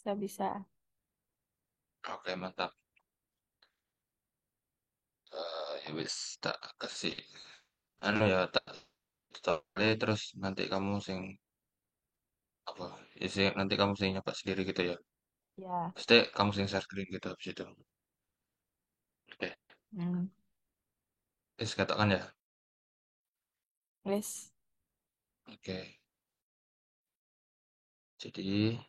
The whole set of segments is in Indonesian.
Bisa-bisa. Oke, mantap. Ya wis tak kasih anu ya tak tutorial terus nanti kamu sing apa? Ya nanti kamu sing nyoba sendiri gitu ya. Ya. Pasti kamu sing share screen gitu habis itu. Oke. Hmm. Wis katakan ya. Wes. Oke. Jadi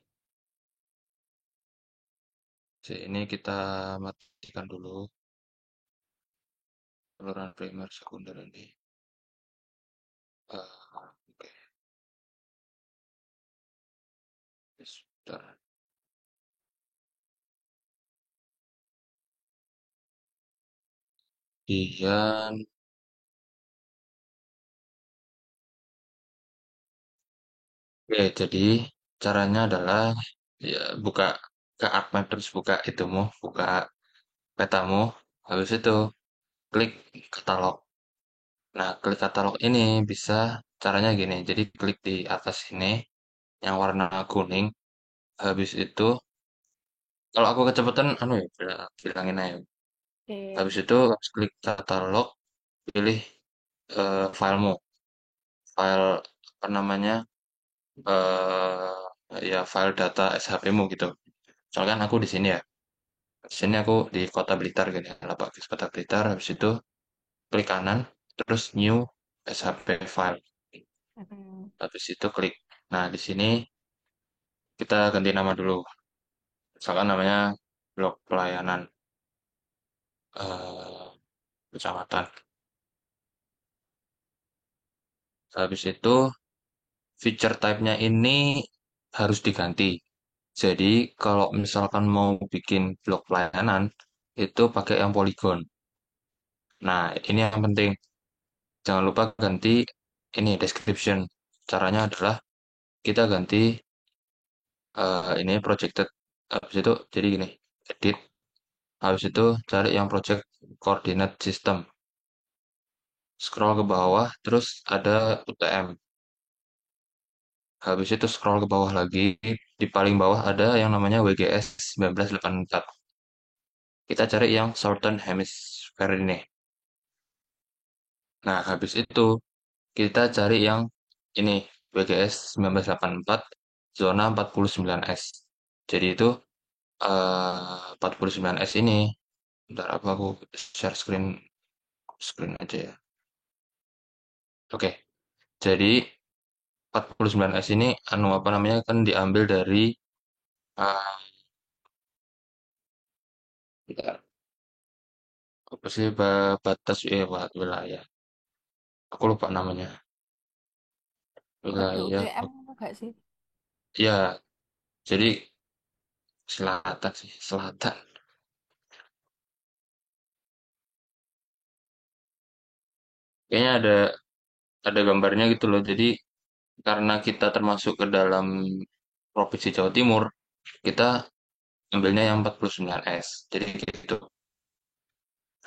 ini kita matikan dulu saluran primer sekunder ini. Oke. Wis, bentar. Kemudian oke, jadi caranya adalah ya buka ke ArcMap terus buka itumu, buka petamu, habis itu klik katalog. Nah, klik katalog ini bisa caranya gini. Jadi klik di atas ini yang warna kuning, habis itu kalau aku kecepatan anu ya bilangin aja. Oke. Habis itu habis klik katalog, pilih filemu, file apa namanya? Ya file data SHP-mu gitu. Soalnya kan aku di sini ya. Di sini aku di Kota Blitar gitu ya, Lapak Kota Blitar. Habis itu klik kanan, terus new SHP file. Mm-mm. Habis itu klik. Nah, di sini kita ganti nama dulu. Misalkan namanya blok pelayanan eh, kecamatan. Habis itu feature type-nya ini harus diganti. Jadi kalau misalkan mau bikin blok pelayanan itu pakai yang polygon. Nah, ini yang penting. Jangan lupa ganti ini description. Caranya adalah kita ganti ini projected. Habis itu jadi gini, edit. Habis itu cari yang project coordinate system. Scroll ke bawah, terus ada UTM. Habis itu scroll ke bawah lagi, di paling bawah ada yang namanya WGS 1984. Kita cari yang Southern Hemisphere ini. Nah, habis itu kita cari yang ini WGS 1984 zona 49S. Jadi itu 49S ini, bentar aku share screen aja ya. Oke, jadi 49S ini anu apa namanya kan diambil dari eh, bentar, apa sih batas wilayah. Aku lupa namanya. Kode Wilayah. UGM enggak sih? Ya, jadi selatan sih, selatan. Kayaknya ada gambarnya gitu loh. Jadi karena kita termasuk ke dalam Provinsi Jawa Timur, kita ambilnya yang 49S. Jadi gitu.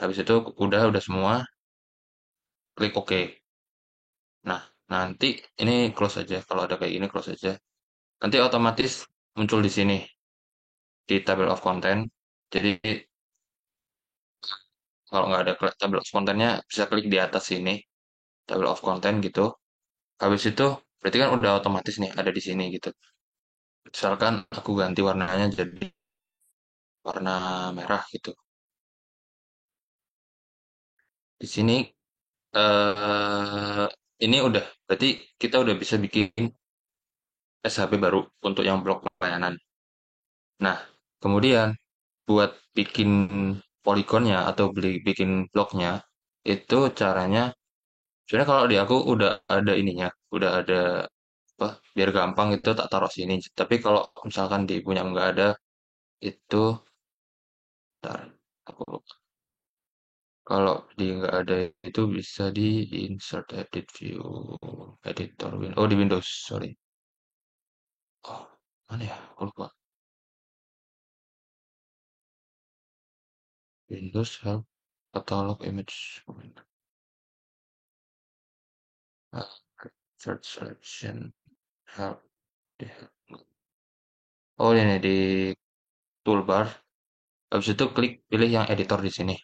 Habis itu udah semua, klik OK. Nah, nanti ini close aja. Kalau ada kayak gini close aja. Nanti otomatis muncul di sini di table of content. Jadi kalau nggak ada table of contentnya bisa klik di atas sini table of content gitu. Habis itu berarti kan udah otomatis nih ada di sini gitu. Misalkan aku ganti warnanya jadi warna merah gitu. Di sini ini udah berarti kita udah bisa bikin SHP baru untuk yang blok pelayanan. Nah, kemudian buat bikin poligonnya atau bikin bloknya itu caranya sebenarnya kalau di aku udah ada ininya, udah ada apa biar gampang itu tak taruh sini. Tapi kalau misalkan di punya nggak ada itu ntar aku lupa. Kalau di nggak ada itu bisa di insert edit view editor oh di Windows sorry. Oh mana ya aku lupa. Windows help catalog image search selection help. Oh ini di toolbar, habis itu klik pilih yang editor di sini.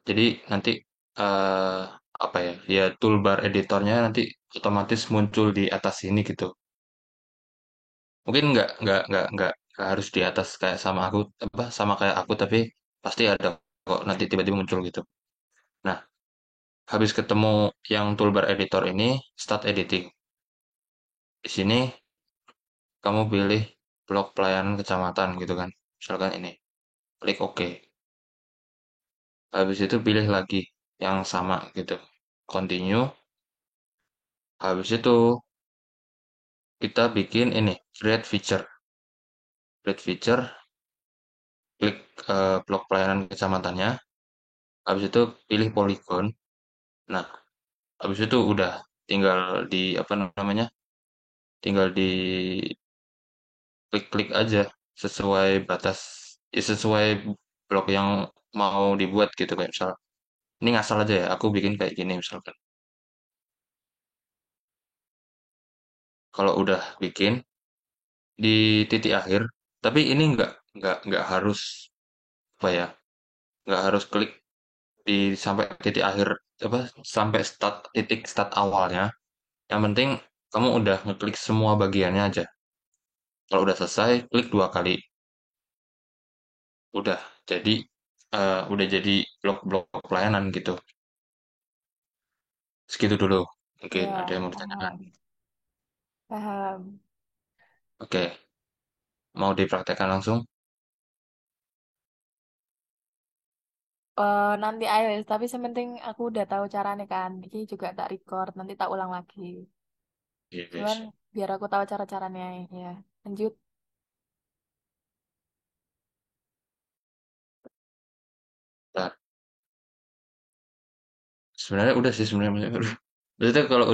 Jadi nanti eh apa ya? Ya toolbar editornya nanti otomatis muncul di atas sini gitu. Mungkin nggak harus di atas kayak sama aku apa sama kayak aku tapi pasti ada kok nanti tiba-tiba muncul gitu. Nah, habis ketemu yang toolbar editor ini, start editing. Di sini kamu pilih blok pelayanan kecamatan gitu kan. Misalkan ini, klik OK. Habis itu pilih lagi yang sama gitu. Continue. Habis itu kita bikin ini, create feature. Create feature, klik blok pelayanan kecamatannya. Habis itu pilih polygon. Nah, habis itu udah tinggal di apa namanya? Tinggal di klik-klik aja sesuai batas ya sesuai blok yang mau dibuat gitu kayak misal ini ngasal aja ya aku bikin kayak gini misalkan kalau udah bikin di titik akhir tapi ini nggak harus apa ya nggak harus klik di sampai titik akhir apa sampai titik start awalnya yang penting kamu udah ngeklik semua bagiannya aja kalau udah selesai klik dua kali udah jadi udah jadi blok-blok pelayanan gitu segitu dulu mungkin ada Ya, yang mau ditanyakan. paham. Paham. Oke, mau dipraktekkan langsung? Nanti ayo, tapi sementing aku udah tahu caranya kan. Ini juga tak record, nanti tak ulang lagi. Cuman Yes. biar aku tahu cara-caranya ya. Lanjut. Bentar. Sebenarnya udah sih sebenarnya. Maksudnya kalau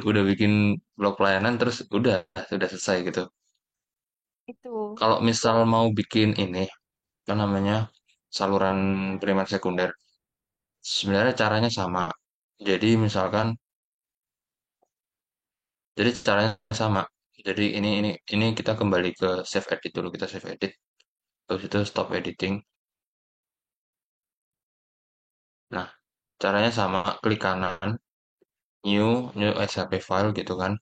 udah bikin blok pelayanan terus udah sudah selesai gitu. Itu. Kalau misal mau bikin ini, apa namanya, saluran primer sekunder, sebenarnya caranya sama. Jadi misalkan, jadi caranya sama. Jadi ini kita kembali ke save edit dulu, kita save edit. Terus itu stop editing. Nah, caranya sama, klik kanan, new XHP file gitu kan.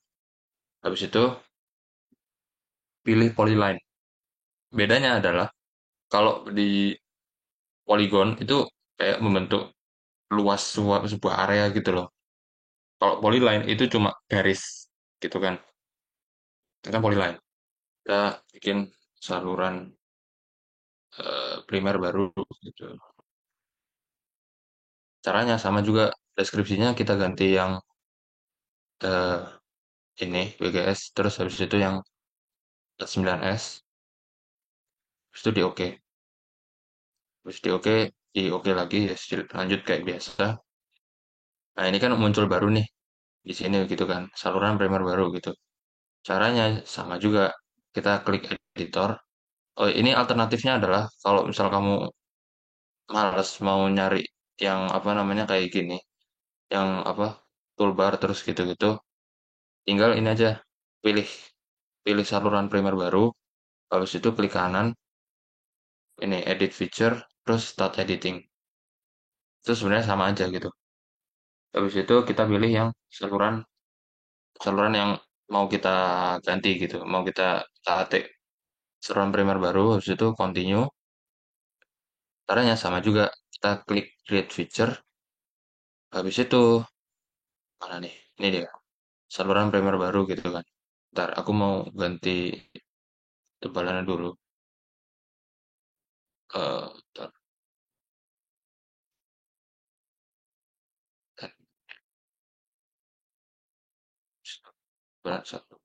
Habis itu pilih polyline. Bedanya adalah kalau di Polygon itu kayak membentuk luas sebuah area gitu loh. Kalau Polyline itu cuma garis gitu kan. Itu kan Polyline. Kita bikin saluran primer baru gitu. Caranya sama juga deskripsinya kita ganti yang eh, ini WGS terus habis itu yang 9S habis itu di OK. Terus di OK lagi ya lanjut kayak biasa. Nah, ini kan muncul baru nih di sini gitu kan. Saluran primer baru gitu. Caranya sama juga. Kita klik editor. Oh, ini alternatifnya adalah kalau misal kamu males mau nyari yang apa namanya kayak gini, yang apa toolbar terus gitu-gitu, tinggal ini aja pilih pilih saluran primer baru, habis itu klik kanan, ini edit feature, terus start editing. Itu sebenarnya sama aja gitu. Habis itu kita pilih yang saluran saluran yang mau kita ganti gitu, mau kita ketik saluran primer baru, habis itu continue. Caranya sama juga, kita klik create feature, habis itu mana nih? Ini dia, saluran primer baru gitu kan. Ntar aku mau ganti tebalannya dulu. Ntar, kan, tebalan satu.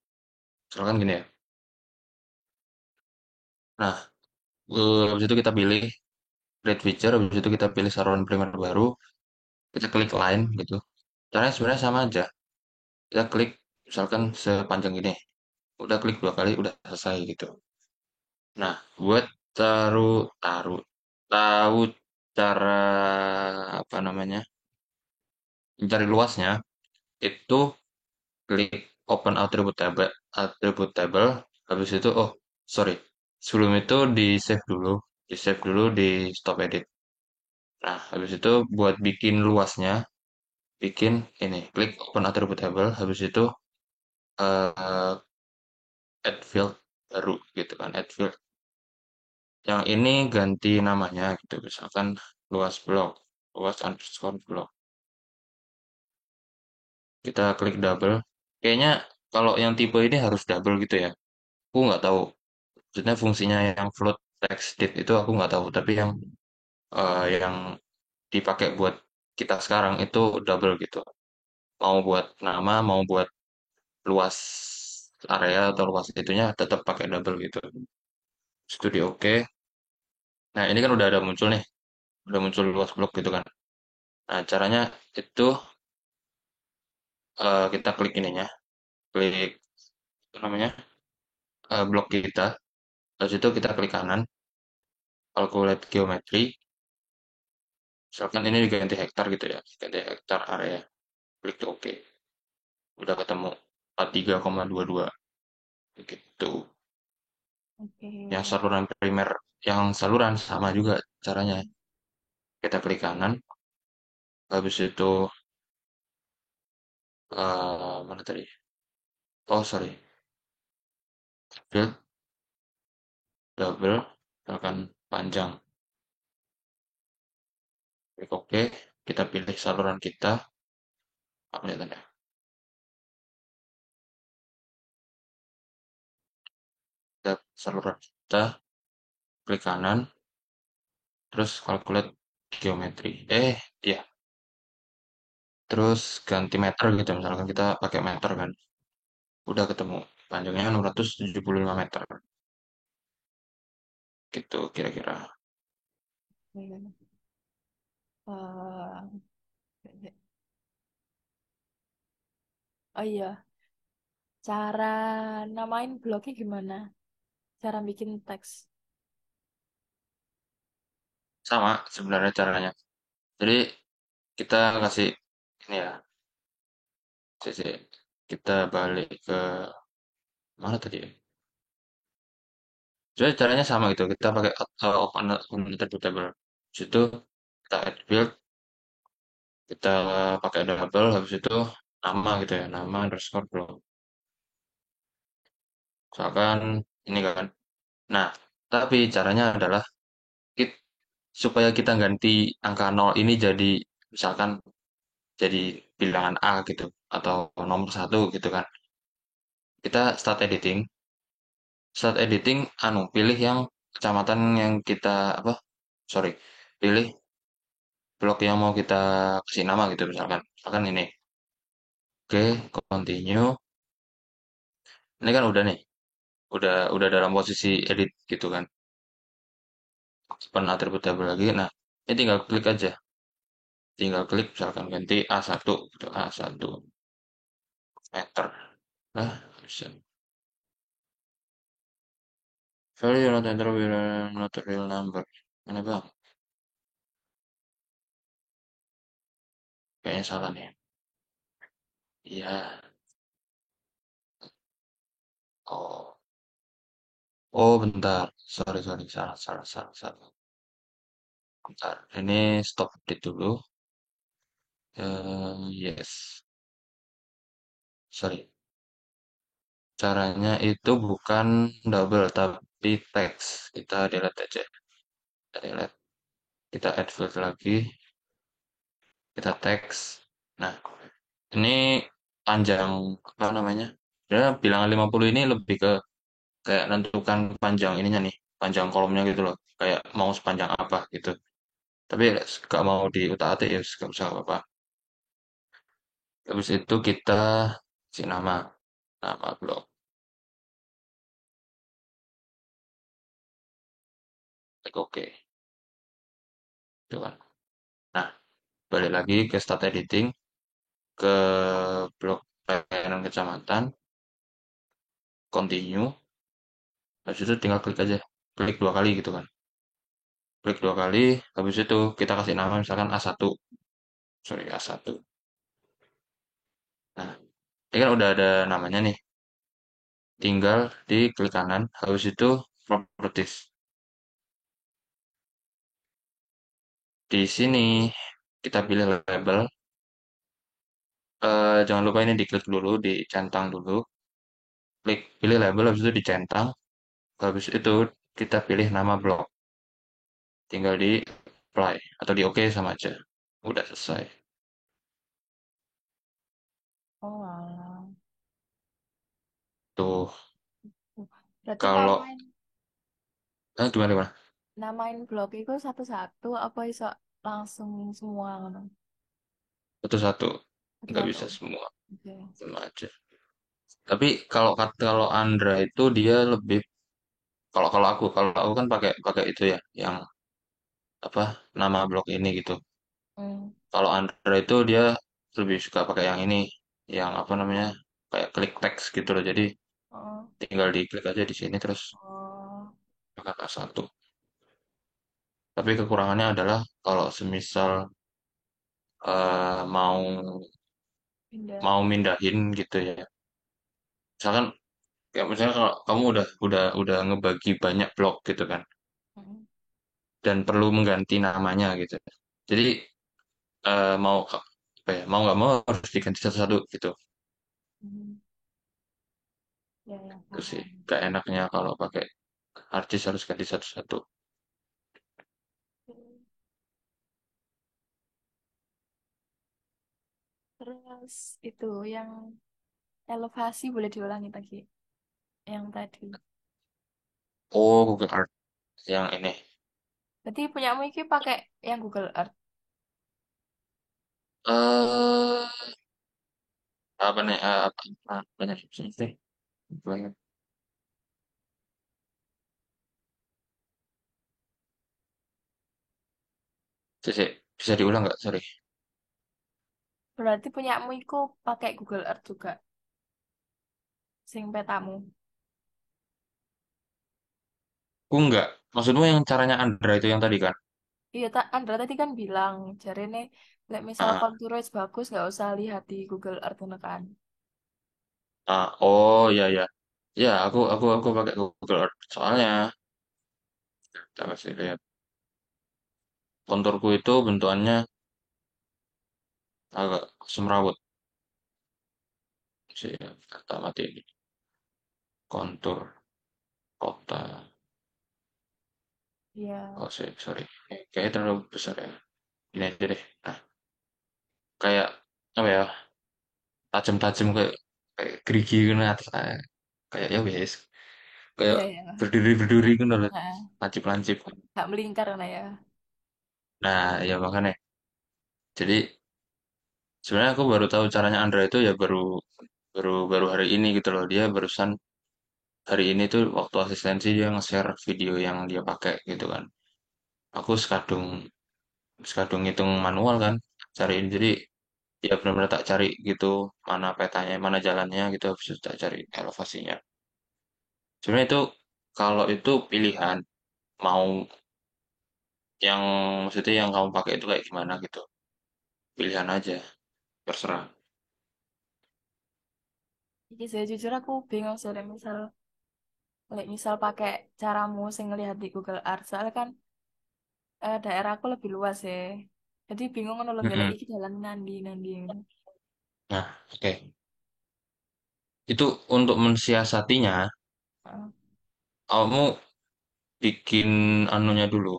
Misalkan gini ya. Nah, habis itu kita pilih create feature, habis itu kita pilih saluran primer baru, kita klik line gitu. Caranya sebenarnya sama aja. Kita klik misalkan sepanjang ini. Udah klik dua kali, udah selesai gitu. Nah, buat taruh taruh tahu cara apa namanya mencari luasnya itu klik open attribute table habis itu oh sorry, sebelum itu di save dulu di stop edit. Nah, habis itu buat bikin luasnya, bikin ini, klik open attribute table, habis itu eh, add field baru gitu kan, add field. Yang ini ganti namanya gitu, misalkan luas blok, luas underscore blok. Kita klik double. Kayaknya kalau yang tipe ini harus double gitu ya. Aku nggak tahu. Maksudnya fungsinya yang float text div itu aku nggak tahu. Tapi yang dipakai buat kita sekarang itu double gitu. Mau buat nama, mau buat luas area atau luas itunya tetap pakai double gitu. Itu di oke. Nah ini kan udah ada muncul nih, udah muncul luas blok gitu kan. Nah caranya itu kita klik ininya, klik apa namanya blok kita. Terus itu kita klik kanan, calculate geometry. Misalkan ini diganti hektar gitu ya, ganti hektar area. Klik oke. Udah ketemu 43,22 gitu. Oke. Yang saluran primer, yang saluran sama juga caranya. Kita klik kanan, habis itu mana tadi? Oh sorry, field double, misalkan panjang. Klik oke, kita pilih saluran kita, apa ya tanda? Kita saluran kita, klik kanan, terus calculate geometry. Iya, terus ganti meter gitu, misalkan kita pakai meter kan. Udah ketemu. Panjangnya 675 meter. Gitu kira-kira. Oke. Eh, oh iya, cara namain blognya gimana? Cara bikin teks. Sama sebenarnya caranya. Jadi kita kasih ini ya. Sisi. Kita balik ke mana tadi ya? Jadi caranya sama gitu. Kita pakai open interpretable. Situ kita add field, kita pakai double, habis itu nama gitu ya, nama underscore blog. Misalkan ini kan. Nah, tapi caranya adalah kit supaya kita ganti angka nol ini jadi misalkan jadi bilangan A gitu atau nomor satu gitu kan. Kita start editing, pilih yang kecamatan yang kita apa? Sorry, pilih blok yang mau kita kasih nama gitu misalkan ini. Oke, continue. Ini kan udah nih, udah dalam posisi edit gitu kan. Open attribute table lagi. Nah, ini tinggal klik aja. Tinggal klik misalkan ganti A1 gitu, A1 meter. Nah, bisa. Value not enter will not a real number. Mana bang? Kayaknya salah nih. Iya. Oh. Oh, bentar. Sorry. Salah. Bentar. Ini stop edit dulu. Yes. Sorry. Caranya itu bukan double, tapi text. Kita delete aja. Kita delete. Kita add field lagi. Kita text. Nah, ini panjang, apa namanya? Ya, bilangan 50 ini lebih ke kayak nentukan panjang ininya nih, panjang kolomnya gitu loh. Kayak mau sepanjang apa gitu. Tapi gak mau diutak-atik ya, gak usah apa-apa. Habis itu kita kasih nama blog. Klik oke, gitu kan. Nah, balik lagi ke start editing, ke blok pelayanan kecamatan, continue. Habis itu tinggal klik aja, klik dua kali gitu kan. Klik dua kali, habis itu kita kasih nama misalkan A1. Sorry, A1. Nah, ini kan udah ada namanya nih. tinggal di klik kanan, habis itu properties. Di sini kita pilih label. Jangan lupa ini diklik dulu, dicentang dulu. Klik pilih label, habis itu dicentang. Habis itu kita pilih nama blog. Tinggal di apply atau di oke sama aja. Udah selesai. Oh, alah. Tuh, Berarti kalau gimana gimana? namain blog itu satu-satu apa iso langsung semua ngono? Satu-satu, nggak Satu-satu. bisa semua, Oke. sama aja. Tapi kalau Andra itu dia lebih kalau kalau aku kan pakai pakai itu ya, yang apa nama blog ini gitu. Hmm. Kalau Andra itu dia lebih suka pakai yang ini, yang apa namanya kayak klik text gitu loh. Jadi Oh. tinggal diklik aja di sini terus Oh. kata satu. Tapi kekurangannya adalah kalau semisal mau Pindah. mau mindahin gitu ya. Misalkan kayak misalnya kalau kamu udah ngebagi banyak blog gitu kan Hmm. dan perlu mengganti namanya gitu. Jadi mau apa ya, mau nggak mau harus diganti satu-satu gitu. Hmm. Ya, ya, Itu sih paham. gak enaknya kalau pakai artis harus ganti satu-satu. Terus itu yang elevasi boleh diulangi lagi. Yang tadi. Oh, Google Art yang ini. Berarti punyamu ini pakai yang Google Earth. eh apa nih? Apa banyak sih? Banyak. Sih, bisa diulang nggak? Sorry. Berarti punyamu itu pakai Google Earth juga. Sing petamu. Aku nggak. Maksudmu yang caranya Andra itu yang tadi kan? Iya, tak Andra tadi kan bilang, jadi nih, misal Ah, konturnya bagus, nggak usah lihat di Google Earth ngono kan. oh iya ya. Ya, aku pakai Google Earth. Soalnya, kita kasih lihat. Konturku itu bentukannya agak semrawut. Sih, kata mati ini. Kontur kota. Iya, Oh, sorry. Kayaknya terlalu besar ya. Ini aja deh. Nah, kayak apa ya? Tajam-tajam kayak gerigi gitu atas. Kayak ya wes. Kayak iya, iya. berduri-berduri gitu loh. Nah, Lancip-lancip. nggak melingkar kan ya. Nah, ya makanya. Jadi sebenarnya aku baru tahu caranya Andra itu ya baru baru baru hari ini gitu loh. Dia barusan hari ini tuh waktu asistensi dia nge-share video yang dia pakai gitu kan. Aku sekadung sekadung hitung manual kan cariin. Jadi ya benar-benar tak cari gitu mana petanya, mana jalannya gitu habis itu tak cari elevasinya. Sebenarnya itu kalau itu pilihan mau yang maksudnya yang kamu pakai itu kayak gimana gitu. Pilihan aja, terserah. Jadi saya jujur aku bingung sih, misal pakai caramu sing ngelihat di Google Earth, soalnya kan daerahku lebih luas ya. Jadi bingung ngono lho golek Mm-mm. iki jalan nandi nandi ngono. Nah, oke. Itu untuk mensiasatinya, Heeh. kamu bikin anunya dulu,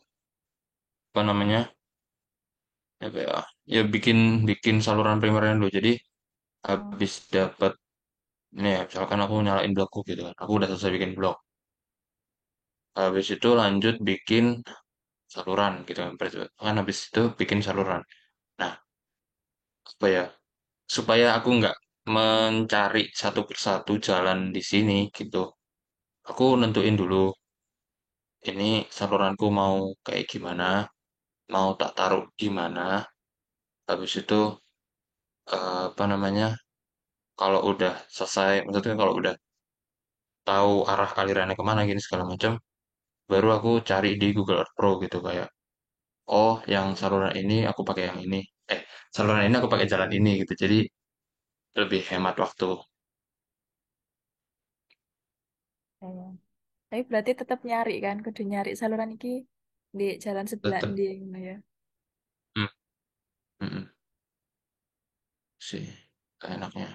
apa namanya? Apa ya? Ya bikin bikin saluran primernya dulu. Jadi Heeh. habis dapat ini ya, misalkan aku nyalain blogku gitu kan. Aku udah selesai bikin blog. Habis itu lanjut bikin saluran gitu kan. Kan habis itu bikin saluran. Nah, apa ya? Supaya aku nggak mencari satu persatu jalan di sini gitu. Aku nentuin dulu ini saluranku mau kayak gimana, mau tak taruh di mana. Habis itu apa namanya? Kalau udah selesai, maksudnya kalau udah tahu arah alirannya kemana gini segala macam, baru aku cari di Google Earth Pro gitu kayak, oh yang saluran ini aku pakai yang ini, saluran ini aku pakai jalan ini gitu. Jadi lebih hemat waktu. Ya, ya. Tapi berarti tetap nyari kan, kudu nyari saluran iki di jalan sebelah Tetep. ndi ngono ya. Hmm, mm-mm, sih enaknya.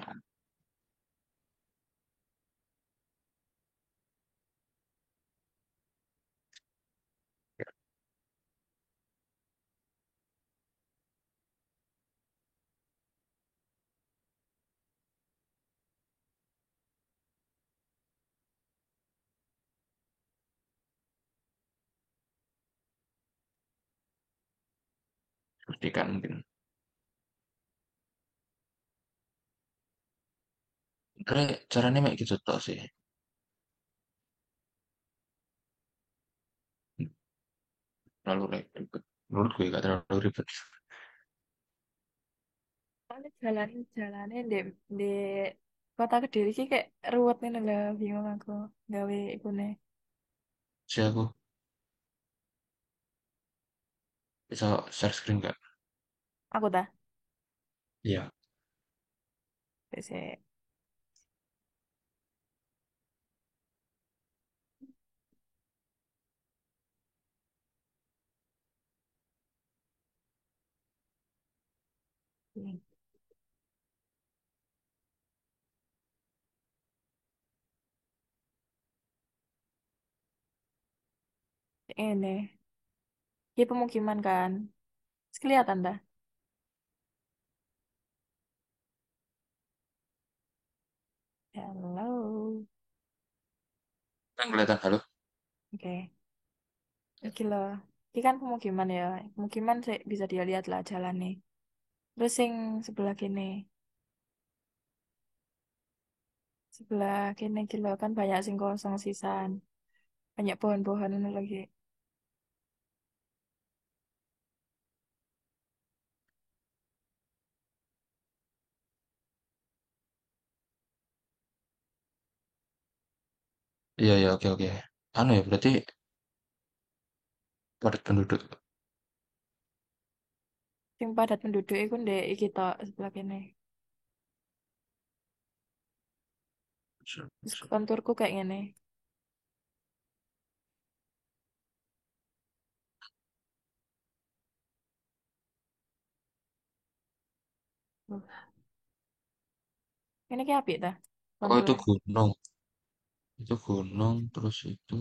Seperti kan mungkin. Sebenarnya caranya kayak gitu toh sih. Terlalu ribet. Menurut gue gak terlalu ribet. Soalnya jalannya di kota Kediri sih kayak ruwet nih lah, bingung aku gawe iku nih. Sih aku bisa share screen gak? Aku dah, Iya. bisa ini. Ini pemukiman kan, terus kelihatan dah. Hello, Kan kelihatan halo. oke. Iki loh, ini kan pemukiman ya. Pemukiman bisa dia lihat lah jalan nih. Terus yang sebelah kini, sebelah kini kilo kan banyak sing kosong sisan, banyak pohon-pohon ini lagi. Iya, iya, oke, oke. Anu ya, berarti padat penduduk. Sing padat penduduk itu ndek iki tok sebelah kini. Terus konturku kayak gini. Ini kayak apa dah? Oh, itu Konturnya. gunung. Itu gunung, terus itu.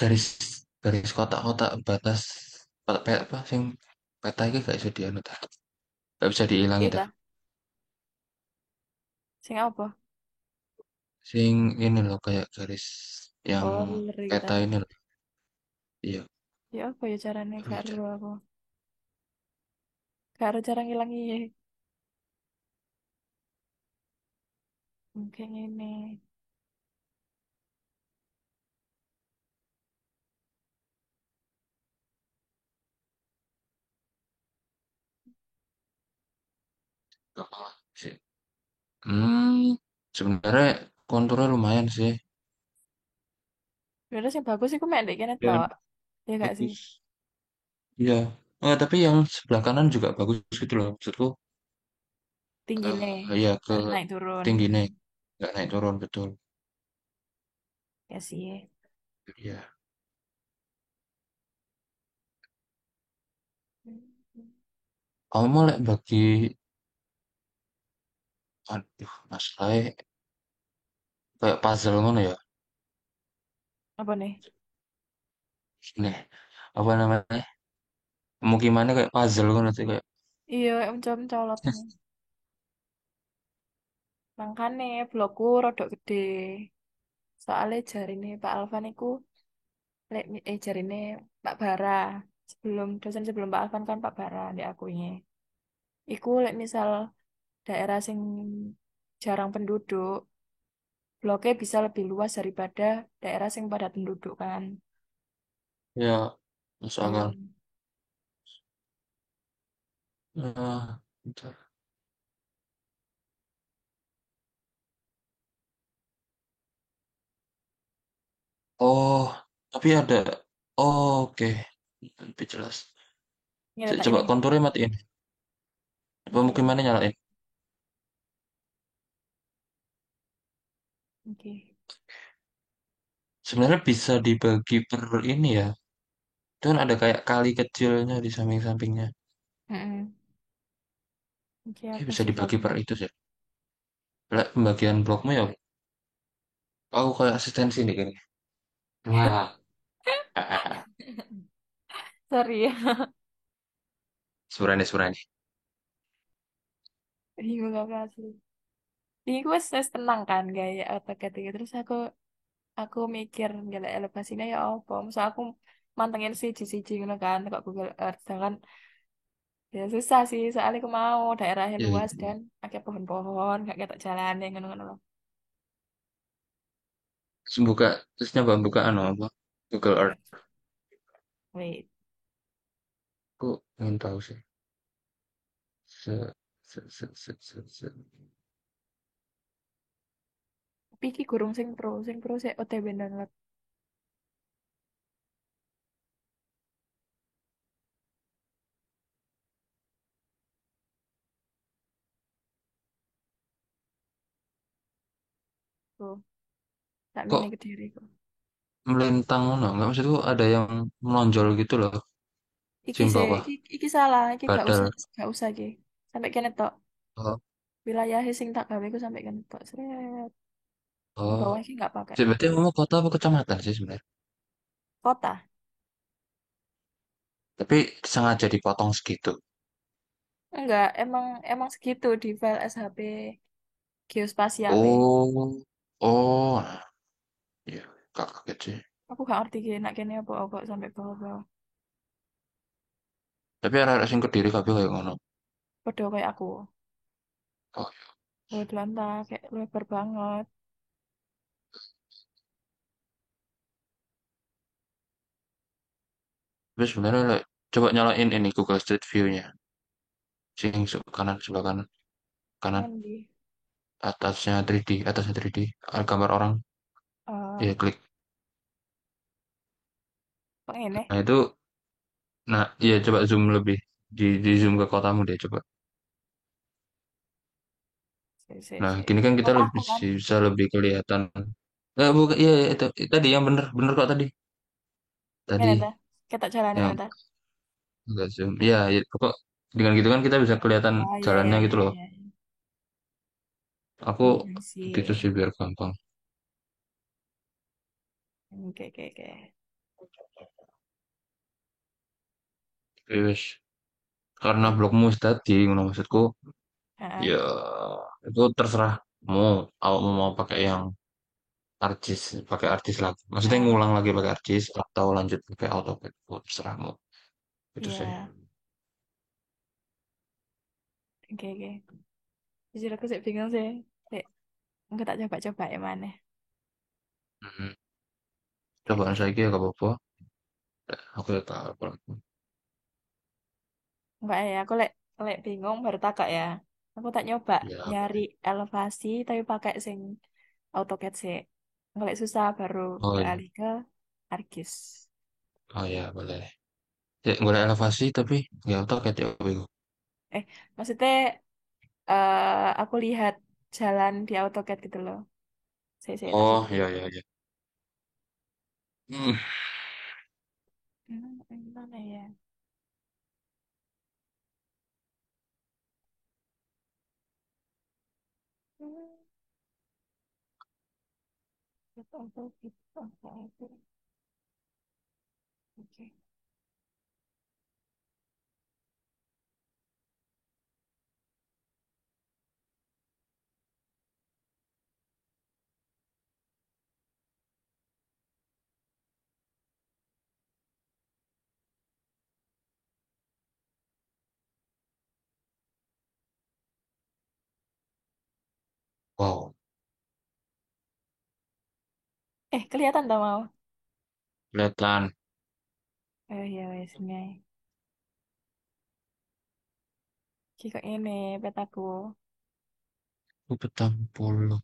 Garis garis kotak-kotak batas apa sing peta iki gak iso dianu ta. Gak bisa diilangi ta. Kita, sing apa? Sing ini loh kayak garis yang Oh, ngeri kita. peta ini loh. Iya, Ya apa ya caranya terus gak ero aku. Gak ero cara ngilangi ya. Mungkin ini. gak apa sih. Hmm, sebenarnya konturnya lumayan sih. Udah sing bagus sih, aku main dek kene Ya, tok. Ya gak sih? bagus. Iya. Tapi yang sebelah kanan juga bagus gitu loh. Maksudku, Tinggi nih. ya ke Naik turun. tinggi nih. Nggak naik turun, betul. Ya sih. Iya. Kamu mau lek bagi, aduh, masalahnya kayak puzzle ngono ya. Apa nih? Nih, apa namanya? Pemukimannya kayak puzzle ngono sih kayak. Iya, mencolot nih. Makanya blokku rodok gede. Soalnya jari nih Pak Alvan iku, jari nih Pak Bara. Sebelum dosen sebelum Pak Alvan kan Pak Bara di akunya. Iku lek misal daerah sing jarang penduduk, bloknya bisa lebih luas daripada daerah sing padat penduduk kan. Ya, masuk akal. Hmm. Bentar. Oh, tapi ada. Oh, oke. Lebih jelas. Ini tak Coba ini. konturnya matiin. Oke. Pemukimannya nyalain. Oke. Sebenarnya bisa dibagi per ini ya. Itu kan ada kayak kali kecilnya di samping-sampingnya. Mm-mm. Oke, Kayak apa bisa sih dibagi per kalimat? itu sih. Lah, pembagian blokmu ya, aku kayak asistensi nih gini. Wah, Sorry ya. surani surani. Bingung apa sih? Ini gue wes tenang kan gaya AutoCAD gitu. Terus aku mikir gila elevasinya ya apa. Masa aku mantengin siji-siji ngono kan kok Google Earth. Sedangkan ya susah sih soalnya aku mau daerahnya Iya, luas iya. dan pakai pohon-pohon gak ketok jalan yang ngono-ngono loh. Terus buka, terus nyoba buka anu apa? Google Apa? Earth. Wait. Aku ingin tahu sih. Se, se. Tapi iki gurung sing pro sih OTW download tuh. Tak Kok mini ke diriku. melintang ngono? Enggak, maksudku ada yang menonjol gitu loh. Iki Sing sih, bawah. iki salah, iki Padahal, gak usah iki. Sampai kene tok. oh, Wilayah sing tak gawe ku sampai kene tok. Seret. Yang oh. bawah iki nggak pakai. Berarti kamu kota apa kecamatan sih sebenarnya? Kota. Tapi sengaja dipotong segitu. Enggak, emang emang segitu di file SHP geospasial e. Oh, oh, iya, gak kaget sih. Aku gak ngerti gini, nak kene apa kok sampai bawah-bawah. Tapi ada sing kediri kabeh kayak ngono. Padha kayak aku. Oh, Kebetulan tak kayak lebar banget. tapi sebenarnya coba nyalain ini Google Street View-nya. Sing kanan sebelah kanan, kanan Nanti. atasnya 3D, atasnya 3D, gambar orang. Eh, Ya klik. kok ini? Nah itu, nah iya coba zoom lebih, di zoom ke kotamu deh coba. Nah Si. gini kan kita Kota aku lebih kan. bisa lebih kelihatan. Bukan, iya iya, itu tadi yang bener bener kok tadi. Ini Tadi ta. Kita jalan ini yang ta. enggak zoom. Iya, ya, pokok dengan gitu kan kita bisa kelihatan Oh iya jalannya iya gitu iya loh. iya. Aku Iya gitu sih. sih biar gampang. Oke oke oke. Wis, karena blogmu tadi, ngono maksudku, Heeh. ya itu terserah mau, mau mau pakai yang artis, pakai artis lagi. Maksudnya Heeh. ngulang lagi pakai artis atau lanjut pakai AutoCAD, itu terserah mau. Itu sih. Iya. Oke oke. Jujur aku sih bingung sih. Sik, enggak tak coba-coba ya mana. Mhm. Oke Cobaan oke. saya gak apa-apa. Aku ya tahu. Enggak ya, aku lek bingung baru takak ya. Aku tak nyoba Ya, nyari boleh. elevasi tapi pakai sing AutoCAD sih. Nggak susah baru Oh iya, beralih ke ArcGIS. oh iya boleh. Ya, boleh elevasi tapi ya AutoCAD ya bego. Eh, maksudnya aku lihat jalan di AutoCAD gitu loh. Saya tak Oh coba. iya iya iya. Hmm, Mana ya? Hmm, AutoCAD, AutoCAD. Oke. wow, Kelihatan tau mau? kelihatan. Oh iya, wes nih. Ki kok ini petaku. Aku petang puluh.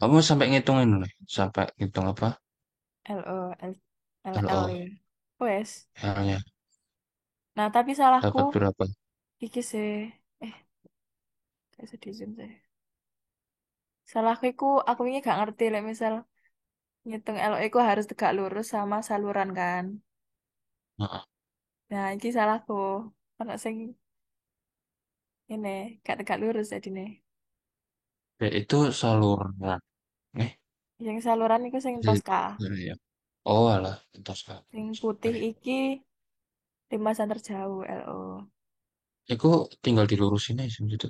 Kamu sampai ngitungin nih, sampai ngitung apa? LO, LL LO, ya. Wes. L-nya Nah, tapi salahku dapat berapa? iki sih. Eh, kayak sedih zoom sih. Salahku iku aku ini gak ngerti lek misal ngitung LO iku harus tegak lurus sama saluran kan. Heeh. Nah, iki salahku. Ono sing ini gak tegak lurus jadi nih. Ya, itu saluran. Eh, Yang saluran iku sing jadi Tosca. ya. Oh, alah, entos kan. Sing putih iki limasan terjauh LO. Iku tinggal dilurusin aja gitu.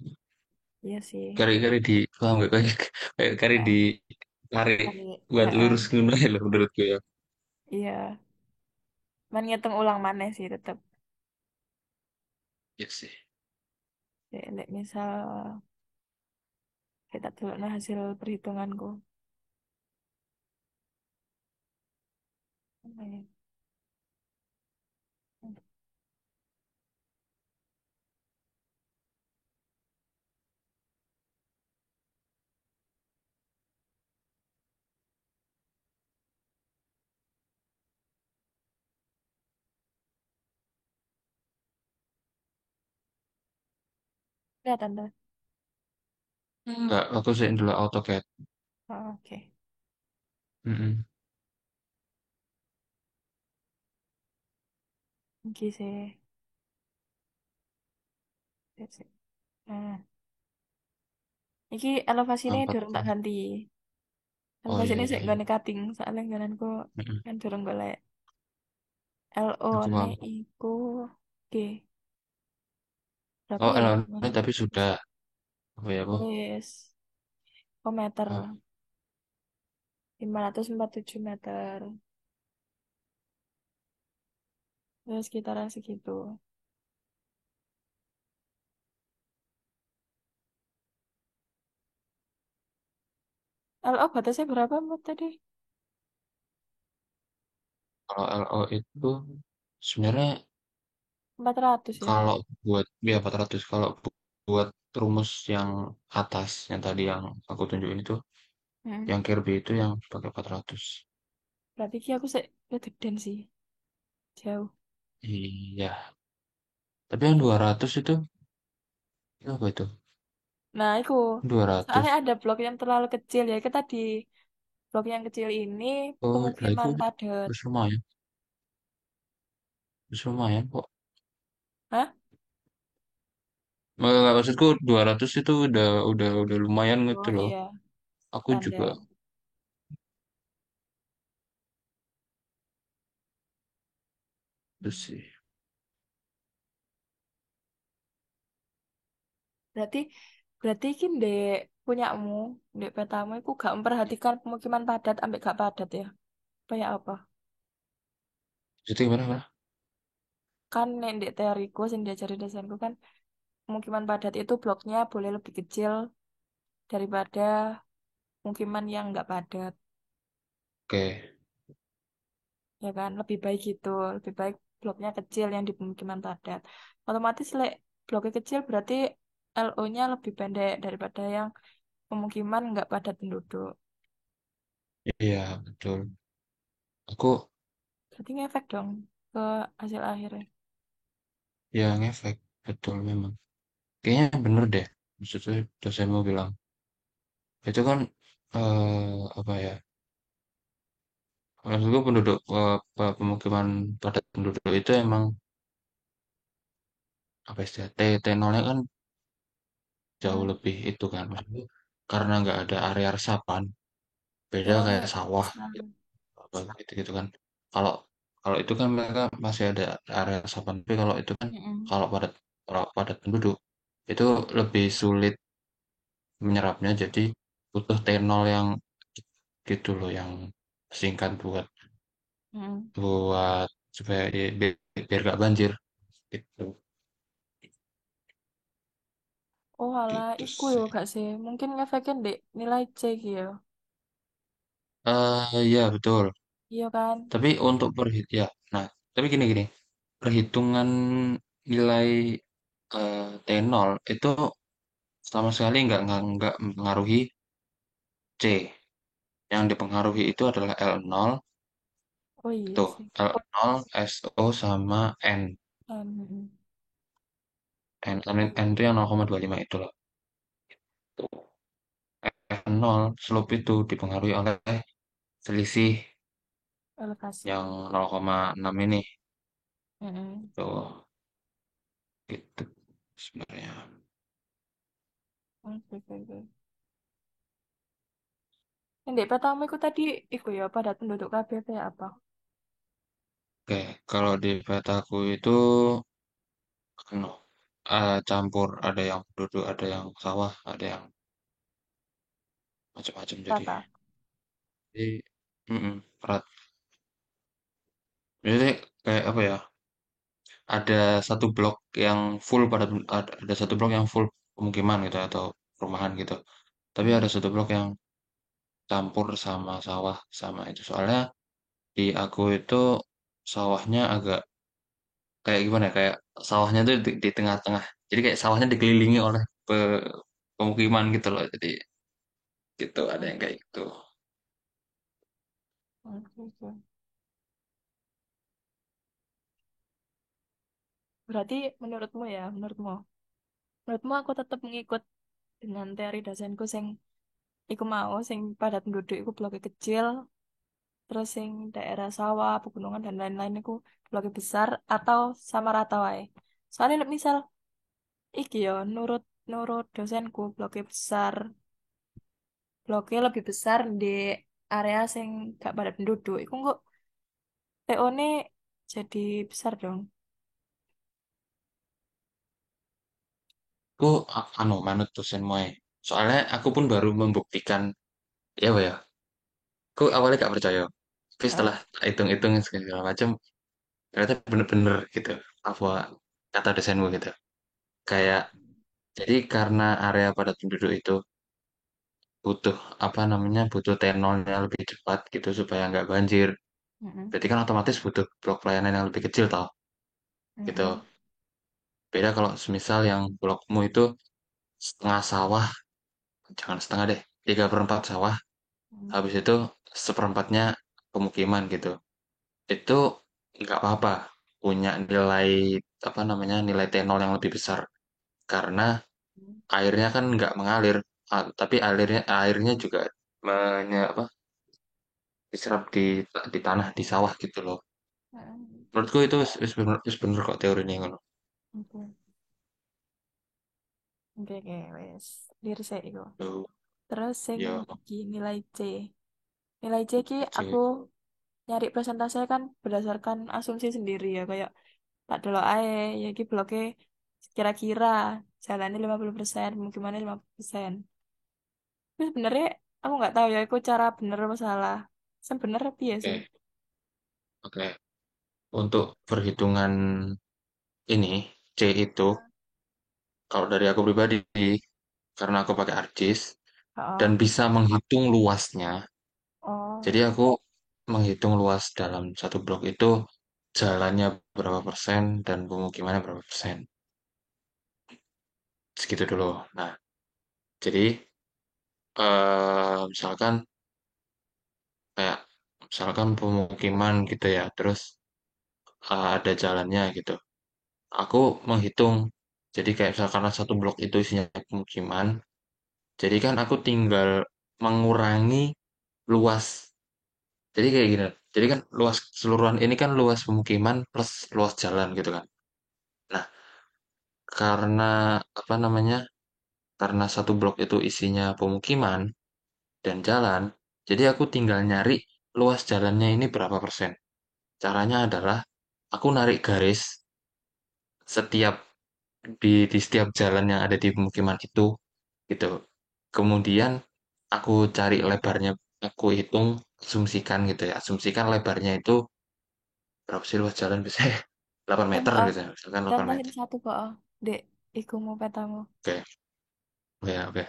Iya sih. Kari-kari di, paham gak? Kayak kari di Heeh. tarik Kali. buat Heeh. lurus ngono ae lho menurutku ya. Iya. Man ngitung ulang maneh sih tetep. Iya sih. Lek misal kita dulu hasil perhitunganku. Apa ya? Kelihatan tuh. Enggak, aku sih dulu AutoCAD. Oh, oke. Mm-mm. Oke sih. Iya sih. Nah, iki elevasi ini Empat. durung tak ganti. Oh Elevasi iya ini sih iya iya. nggak cutting soalnya nggonanku Mm-mm. kan durung golek. LO Aku ne paham. iku oke. Berapa Oh, ya? ini tapi sudah. Apa ya, Bu? Wes. Oh, meter. Oh, 547 meter. Ya, sekitaran segitu. LO batasnya berapa Mbak tadi? kalau LO itu sebenarnya 400 ya? kalau buat ya 400 kalau buat rumus yang atas yang tadi yang aku tunjukin itu Hmm. yang Kirby itu yang pakai 400. Berarti ki aku sih gedean sih. Jauh. Iya, tapi yang 200 itu apa itu? Nah, itu. Soalnya 200. ada blok yang terlalu kecil ya. Kita di blok yang kecil ini Oh, lah itu pemukiman padat. wis lumayan. Wis lumayan kok. Hah? Nggak, maksudku 200 itu udah lumayan gitu Oh loh. iya, Aku juga standar. itu sih. Berarti berarti kan dek punyamu, dek petamu itu gak memperhatikan pemukiman padat ambek gak padat ya. Kayak apa? Jadi gimana, gimana? Kan nek dek teoriku yang diajari dosenku kan pemukiman padat itu bloknya boleh lebih kecil daripada pemukiman yang nggak padat. Oke. Ya kan lebih baik gitu, lebih baik bloknya kecil yang di pemukiman padat. Otomatis lek bloknya kecil berarti LO-nya lebih pendek daripada yang pemukiman nggak padat penduduk. Iya, betul. Aku Berarti ngefek dong ke hasil akhirnya. ya ngefek, betul memang. Kayaknya bener deh. Maksudnya dosenmu bilang itu kan apa ya? Maksudku penduduk pemukiman padat penduduk itu emang apa istilah T0-nya kan jauh Hmm. lebih itu kan. Maksudku karena nggak ada area resapan, beda kayak Oh, sawah sama. apa gitu-gitu kan. Kalau kalau itu kan mereka masih ada area resapan, tapi kalau itu kan Mm-mm. kalau padat penduduk itu lebih sulit menyerapnya jadi butuh T0 yang gitu loh yang singkat buat Mm. buat supaya biar gak banjir gitu Oh alah, gitu iku yo sih. gak sih. Mungkin ngefekin dek nilai C gitu ya. Ya betul. Iya kan? Tapi untuk ya, nah tapi gini-gini perhitungan nilai T0 itu sama sekali nggak mempengaruhi C. Yang dipengaruhi itu adalah L0 Oh iya tuh sih. L0 SO sama N. Mm. N itu yang 0,25 itu loh. nol, slope itu dipengaruhi oleh selisih Elevasi. yang 0,6 ini. Mm-mm. Tuh, gitu sebenarnya. Oke, oke, oke. Yang di petamu itu tadi, iku ya, padat penduduk KBP apa? Oke, kalau di petaku itu anu, campur, ada yang penduduk, ada yang sawah, ada yang macam-macam Rata. jadi berat. Jadi kayak apa ya? Ada satu blok yang full ada satu blok yang full pemukiman gitu atau perumahan gitu. Tapi ada Mm. satu blok yang campur sama sawah sama itu. Soalnya di aku itu sawahnya agak kayak gimana ya? Kayak sawahnya tuh di tengah-tengah. Jadi kayak sawahnya dikelilingi oleh pemukiman gitu loh. Jadi gitu ada yang kayak gitu. Oke, oke. Berarti menurutmu aku tetap mengikut dengan teori dosenku sing iku mau sing padat penduduk iku bloknya kecil, terus sing daerah sawah, pegunungan dan lain-lain iku bloknya besar atau sama rata wae. Soalnya nek misal iki ya nurut nurut dosenku bloknya lebih besar di area sing gak padat penduduk. Iku kok TO-ne jadi besar dong. Aku anu manut dosen moe. Soalnya aku pun baru membuktikan ya apa ya. Aku awalnya gak percaya. Tapi Heeh. setelah hitung-hitung segala macam ternyata bener-bener gitu. Apa kata dosenmu gitu. Kayak jadi karena area padat penduduk itu butuh apa namanya butuh tenolnya lebih cepat gitu supaya nggak banjir. Mm-mm. Berarti kan otomatis butuh blok pelayanan yang lebih kecil tau gitu. Mm-mm. Beda kalau semisal yang blokmu itu setengah sawah, jangan setengah deh, 3/4 sawah, Mm. habis itu seperempatnya pemukiman gitu. Itu nggak apa-apa punya nilai apa namanya nilai tenol yang lebih besar karena airnya kan nggak mengalir, tapi airnya airnya juga apa diserap di tanah di sawah gitu loh. Mm. Menurutku itu wis bener kok teorinya ngono. Oke, oke, oke, wes. Diresik iku. Tuh, Terus sing ya, iki nilai C. Nilai C ki aku oke, nyari presentasinya kan berdasarkan asumsi sendiri ya kayak tak delok ae ya iki bloke kira-kira jalannya 50%, pemukimannya 50%. Tapi sebenarnya aku nggak tahu ya itu cara bener apa salah. Sebenernya piye sih? oke, oke. Untuk perhitungan ini C itu kalau dari aku pribadi karena aku pakai ArcGIS dan Oh, bisa menghitung luasnya. oh, Jadi aku menghitung luas dalam satu blok itu jalannya berapa persen dan pemukimannya berapa persen. Segitu dulu. Nah, jadi misalkan kayak misalkan pemukiman gitu ya, terus ada jalannya gitu. Aku menghitung. Jadi kayak misalkan satu blok itu isinya pemukiman, jadi kan aku tinggal mengurangi luas. Jadi kayak gini. Jadi kan luas keseluruhan ini kan luas pemukiman plus luas jalan gitu kan. Nah, karena apa namanya? Karena satu blok itu isinya pemukiman dan jalan, jadi aku tinggal nyari luas jalannya ini berapa persen. Caranya adalah aku narik garis setiap di setiap jalan yang ada di pemukiman itu gitu. Kemudian aku cari lebarnya, aku hitung, asumsikan gitu ya. Asumsikan lebarnya itu berapa sih luas jalan bisa ya? 8 coba meter gitu ya. Misalkan 8 contohin meter. satu kok, dek, iku mau petamu. Oke, oke, oke.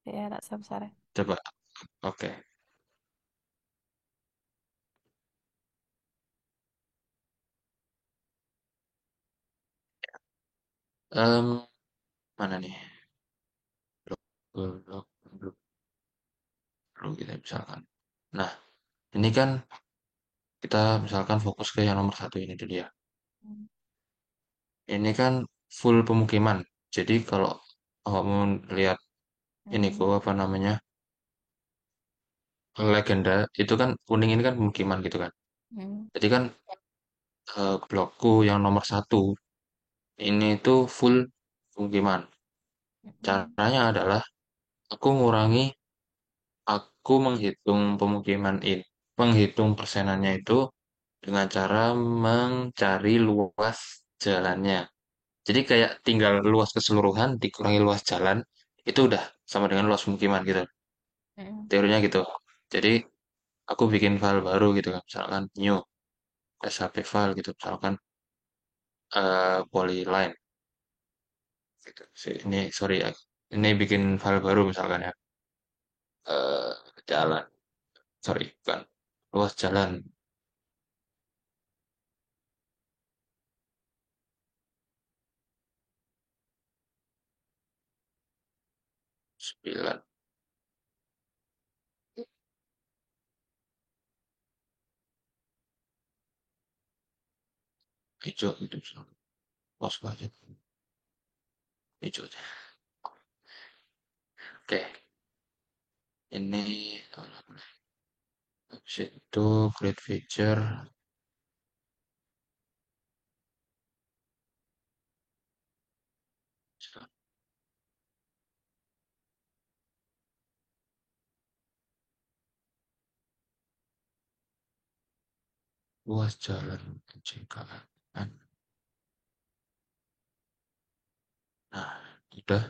Ya, tak sebesar. Coba, oke. Em, mana nih? Blok, blok, blok, blok gitu ya, misalkan. Nah, ini kan kita misalkan fokus ke yang nomor satu ini dulu ya. Ini kan full pemukiman. Jadi kalau kamu lihat ini Hmm. kok apa namanya? legenda itu kan kuning ini kan pemukiman gitu kan. Hmm. Jadi kan blokku yang nomor satu ini tuh full pemukiman. Hmm. Caranya adalah aku ngurangi, aku menghitung pemukiman ini, menghitung persenannya itu dengan cara mencari luas jalannya. Jadi kayak tinggal luas keseluruhan dikurangi luas jalan, itu udah sama dengan luas pemukiman gitu. Hmm. Teorinya gitu. Jadi aku bikin file baru gitu kan, misalkan new SHP file gitu, misalkan polyline gitu. Ini sorry ya, ini bikin file baru misalkan ya, eh jalan, sorry bukan, luas jalan 9 hijau gitu misalkan. Luas aja hijau. Oke, ini habis itu create feature luas jalan JKN. Nah, udah.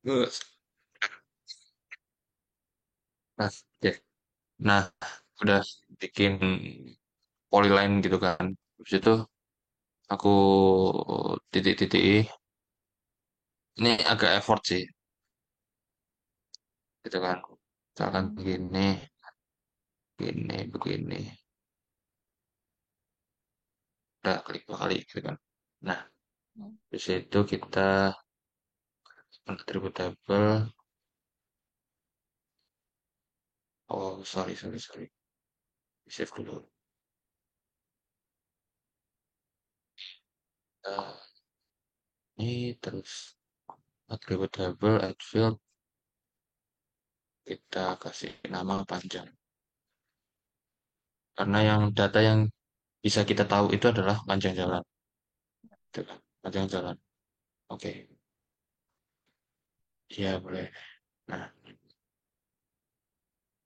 Luas. Nah, oke. Nah, udah bikin polyline gitu kan. Habis itu aku titik-titik ini agak effort sih gitu kan. Misalkan Hmm. begini, begini, begini. Udah klik 2 kali gitu kan. Nah, Hmm. di situ kita atribut table. Oh, sorry, sorry, sorry. Save dulu. Nah, ini terus atribut table add field kita kasih nama panjang. Karena yang data yang bisa kita tahu itu adalah panjang jalan. Gitu kan. Panjang jalan. Oke. Iya, boleh. Nah,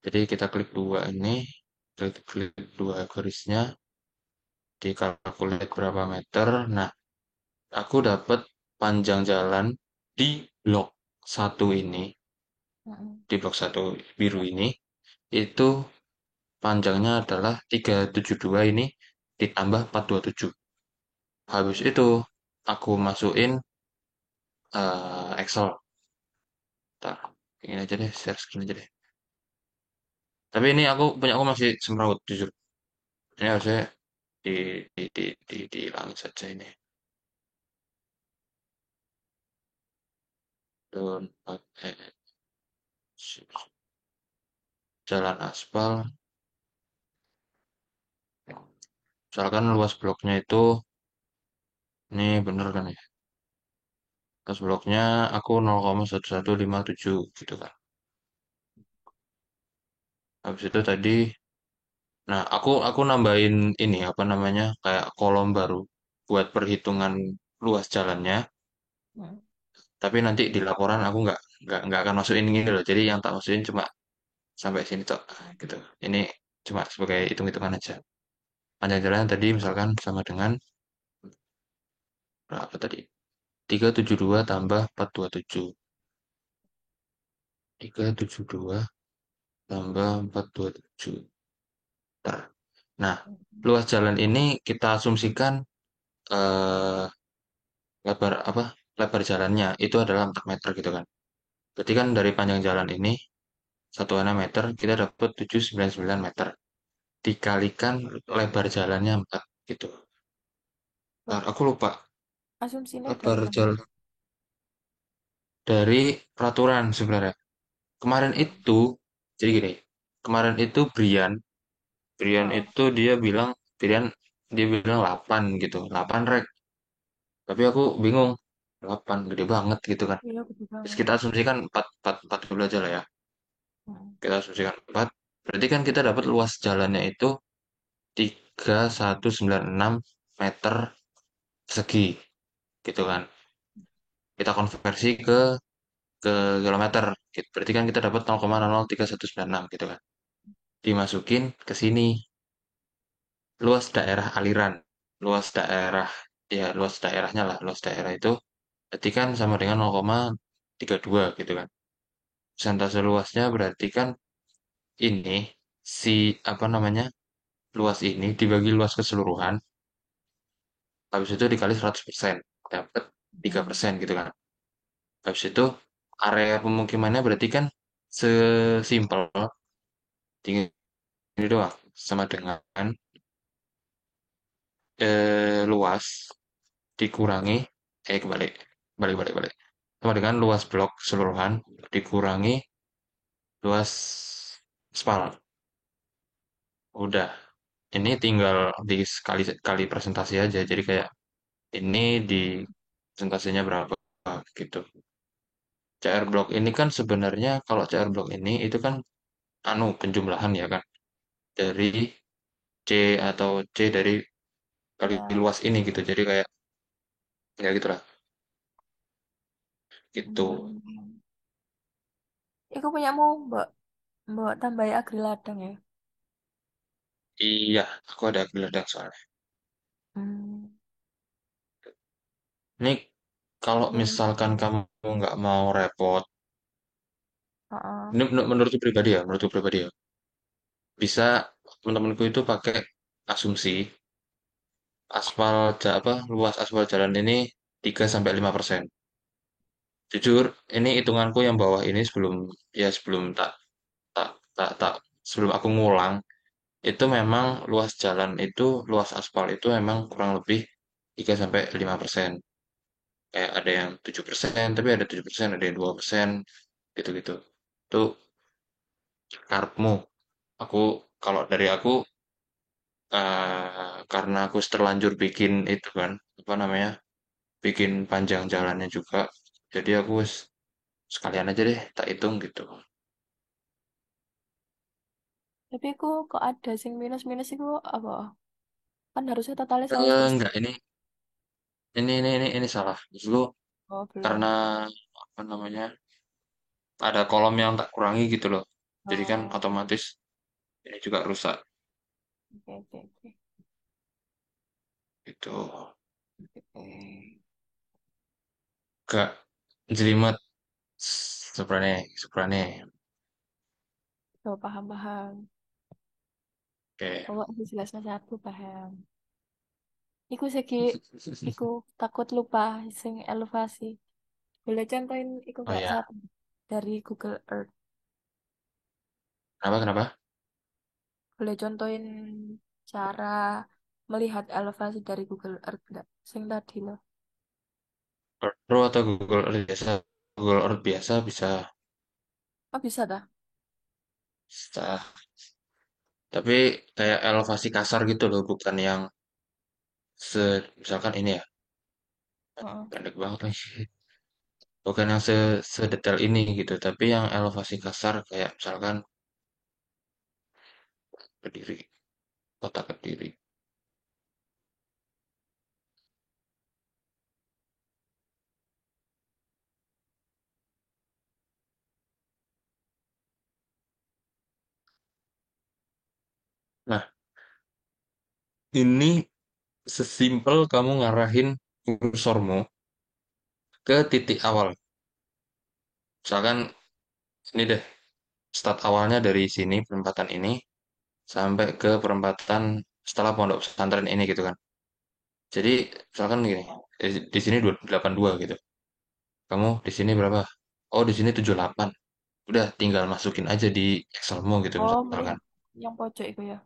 jadi kita klik dua ini, klik dua garisnya, dikalkulate berapa meter. Nah, aku dapat panjang jalan di blok satu ini, Hmm. di blok satu biru ini, itu panjangnya adalah 372 ini ditambah 427. Habis itu, aku masukin Excel. Ntar, ini aja deh, share screen aja deh. Tapi ini punya aku masih semrawut, jujur. Ini harusnya di, dihilangin saja ini. Don't jalan aspal. Misalkan luas bloknya itu, ini bener kan ya? Luas bloknya aku 0,1157 gitu kan. Habis itu tadi, nah aku nambahin ini apa namanya kayak kolom baru buat perhitungan luas jalannya. Hmm. Tapi nanti di laporan aku nggak akan masukin gini loh. Jadi yang tak masukin cuma sampai sini tok gitu. Ini cuma sebagai hitung-hitungan aja. Panjang jalan tadi misalkan sama dengan berapa tadi? 372 tambah 427. 372 tambah 427. Ter. Nah, Hmm. luas jalan ini kita asumsikan eh, lebar apa? Lebar jalannya itu adalah 4 meter gitu kan. Berarti kan dari panjang jalan ini satuannya meter, kita dapat 799 meter. Dikalikan lebar jalannya 4 gitu. Loh, Ntar, aku lupa asumsinya dari lebar mana? jalan dari peraturan sebenarnya. Kemarin Oh. itu, jadi gini, kemarin itu Brian Oh. itu Brian dia bilang 8 gitu, 8 rek. Tapi aku bingung, 8 gede banget gitu kan. Iya, gede Terus banget. kita asumsikan 4 4 4 dulu aja lah ya. Hmm. Kita asumsikan 4. Berarti kan kita dapat luas jalannya itu 3.196 meter persegi, gitu kan. Kita konversi ke kilometer, gitu. Berarti kan kita dapat 0,003196 gitu kan. Dimasukin ke sini, luas daerah aliran, luas daerah, ya luas daerahnya lah, luas daerah itu berarti kan sama dengan 0,32 gitu kan. Persentase luasnya berarti kan ini, si apa namanya, luas ini dibagi luas keseluruhan, habis itu dikali 100%, dapat tiga Hmm. persen gitu kan. Habis itu area pemukimannya berarti kan sesimpel ini doang, sama dengan luas dikurangi, kebalik, balik, balik, balik. Sama dengan luas blok keseluruhan dikurangi luas spal. Udah, ini tinggal di sekali kali presentasi aja. Jadi kayak ini di presentasinya berapa gitu. CR block ini kan sebenarnya kalau CR block ini itu kan anu penjumlahan ya kan dari C atau C dari kali Ya. luas ini gitu. Jadi kayak ya gitulah gitu. Hmm. Iku punyamu mbok mbok tambahi agri ladang ya. Iya, aku ada geledak soalnya. Hmm. Ini kalau Gimana? misalkan kamu nggak mau repot, Heeh. ini menurutku pribadi ya, menurutku pribadi ya, bisa teman-temanku itu pakai asumsi luas aspal jalan ini 3 sampai 5%. Jujur, ini hitunganku yang bawah ini sebelum tak tak tak sebelum aku ngulang, itu memang luas jalan itu, luas aspal itu memang kurang lebih 3 sampai 5%. Kayak ada yang 7%, tapi ada 7%, ada yang 2%, gitu-gitu. Itu karepmu. Aku kalau dari aku karena aku terlanjur bikin itu kan, apa namanya? Bikin panjang jalannya juga. Jadi aku sekalian aja deh tak hitung gitu. Tapi aku kok ada sing minus-minus itu apa? Kan harusnya totalnya 100%. Enggak, ini salah. Dulu Oh, karena belum. apa namanya? Ada kolom yang tak kurangi gitu loh. Jadi kan Oh, otomatis ini juga rusak oke oke oke. gitu. Oke. Gak jelimet sebenarnya, sebenarnya. Oh, paham paham. Oke. Oh, aku jelasnya satu paham. Iku segi, iku takut lupa sing elevasi. Boleh contohin iku Oh gak ya, satu dari Google Earth. kenapa kenapa? Boleh contohin cara melihat elevasi dari Google Earth nggak? Sing tadi loh. Earth Pro atau Google Earth biasa? Google Earth biasa bisa, Oh bisa dah. bisa. Tapi kayak elevasi kasar gitu loh, bukan yang misalkan ini ya, Heeh. pendek banget nih. Bukan yang sedetail ini gitu, tapi yang elevasi kasar kayak misalkan Kediri, kota Kediri. Nah, ini sesimpel kamu ngarahin kursormu ke titik awal. Misalkan ini deh, start awalnya dari sini, perempatan ini, sampai ke perempatan setelah pondok pesantren ini gitu kan. Jadi, misalkan gini, di sini 82 gitu. Kamu di sini berapa? Oh, di sini 78. Udah, tinggal masukin aja di Excelmu gitu Oh, mending misalkan. yang pojok itu ya.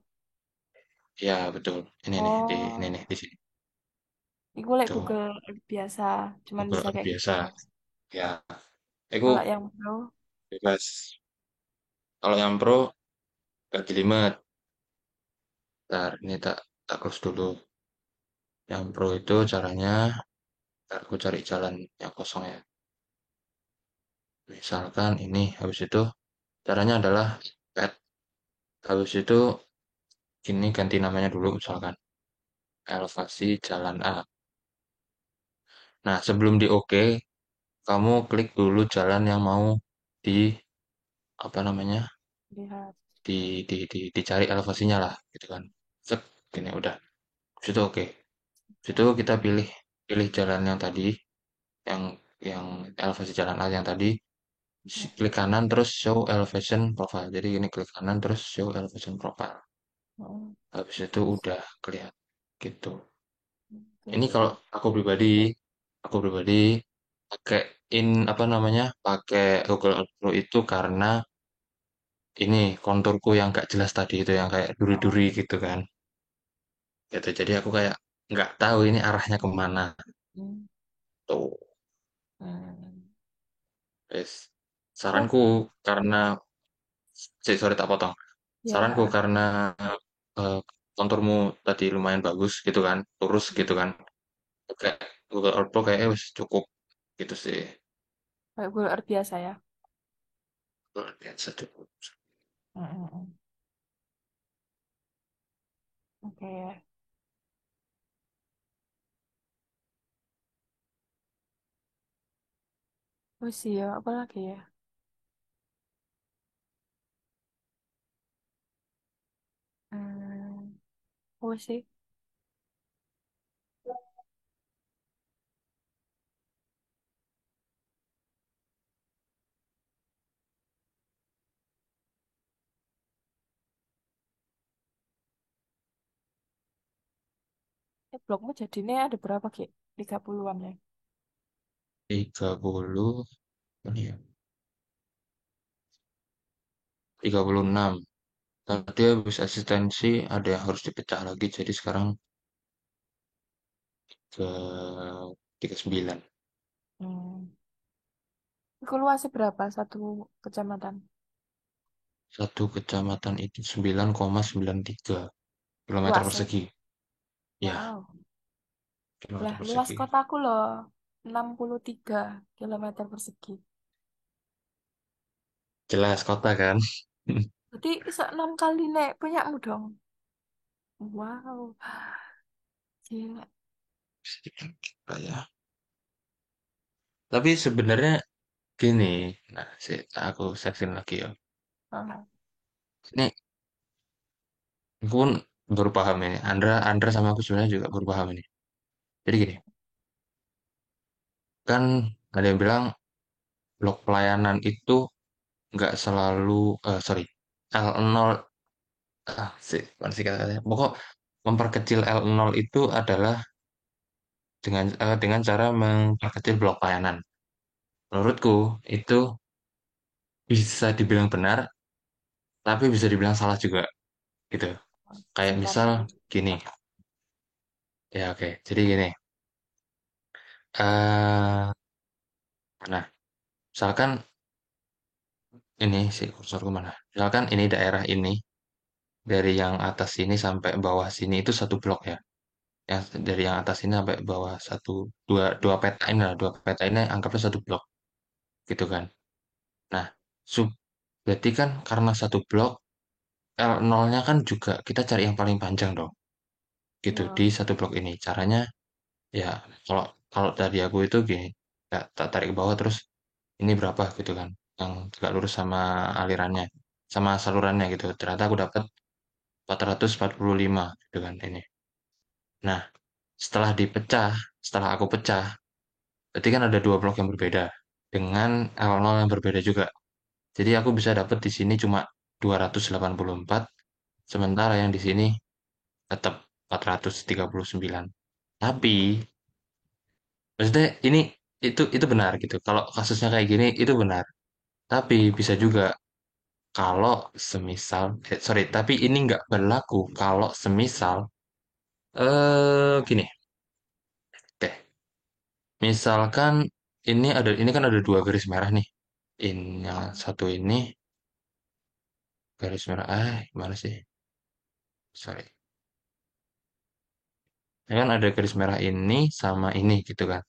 Ya, betul. Ini nih, ini Oh, nih, di sini. iku like Tuh, Google Earth biasa, cuman Google bisa Earth kayak gitu. biasa. Ya, Kalau aku yang pro, bebas. Kalau yang pro, gak jelimet. Ntar, ini tak close dulu. Yang pro itu caranya, ntar aku cari jalan yang kosong ya. Misalkan ini, habis itu Caranya adalah pet. Habis itu ini ganti namanya dulu misalkan elevasi jalan A. Nah, sebelum di OK, kamu klik dulu jalan yang mau di apa namanya? Lihat. Dicari elevasinya lah gitu kan. Set, gini udah. Habis itu OK. Habis itu Oke. kita pilih pilih jalan yang tadi, yang yang elevasi jalan A yang tadi. Mm-mm. Klik kanan terus show elevation profile. Jadi ini klik kanan terus show elevation profile. Mm-mm. Habis itu udah kelihatan gitu. Oke. Ini kalau aku pribadi pakai apa namanya? Pakai Google Earth Pro itu karena ini konturku yang gak jelas tadi itu yang kayak Oh. duri-duri gitu kan. Gitu. Jadi aku kayak nggak tahu ini arahnya kemana. Mm. Tuh. Mm. Guys. Terus, Saranku karena sorry tak potong. Saranku ya. karena eh, konturmu tadi lumayan bagus gitu kan, lurus gitu kan. Kayak Google Earth Pro kayaknya wis cukup gitu sih. Kayak gue luar biasa ya. Luar biasa cukup. Mm-mm. Oke. Oh sih ya, apa lagi ya? Hmm. Oh sih. Blogmu jadinya ada berapa, Ki? 30-an ya? 30 ini ya, 36. Tadi habis asistensi ada yang harus dipecah lagi jadi sekarang ke 39. Hmm. Itu luasnya berapa satu kecamatan? Satu kecamatan itu 9,93 kilometer Luasnya. persegi. Ya, Wow. kilometer Lah, luas persegi. kotaku loh. 63 km persegi. Jelas kota kan? Berarti bisa 6 kali naik punyamu dong. Wow. Gila. Ya. Tapi sebenarnya gini, nah sih aku seksin lagi ya. Ah, Ini aku pun baru paham ini. Andra, Andra sama aku sebenarnya juga baru paham ini. Jadi gini, kan ada yang bilang blok pelayanan itu nggak selalu, sorry, L0, sih, mana sih kata-katanya. Pokok memperkecil L0 itu adalah dengan cara memperkecil blok pelayanan. Menurutku itu bisa dibilang benar, tapi bisa dibilang salah juga gitu. Kayak misal seperti. gini, ya oke. Jadi gini, eh nah misalkan ini si kursor kemana? Misalkan ini daerah ini dari yang atas sini sampai bawah sini itu satu blok ya. Yang dari yang atas ini sampai bawah satu dua dua peta ini lah, dua peta ini anggapnya satu blok gitu kan. Nah, sub berarti kan karena satu blok L0-nya kan juga kita cari yang paling panjang dong. Gitu Ya. di satu blok ini. Caranya ya kalau kalau dari aku itu gini, tak tarik ke bawah terus ini berapa gitu kan. Yang tegak lurus sama alirannya, sama salurannya gitu. Ternyata aku dapat 445 gitu kan ini. Nah, setelah aku pecah, berarti kan ada dua blok yang berbeda dengan L0 yang berbeda juga. Jadi aku bisa dapat di sini cuma 284, sementara yang di sini tetap 439. Tapi maksudnya ini itu benar gitu. Kalau kasusnya kayak gini itu benar. Tapi bisa juga kalau semisal, sorry, tapi ini nggak berlaku kalau semisal, gini, oke, misalkan ini kan ada dua garis merah nih. Ini yang satu ini garis merah, gimana sih? Sorry. Ini kan ada garis merah ini sama ini gitu kan.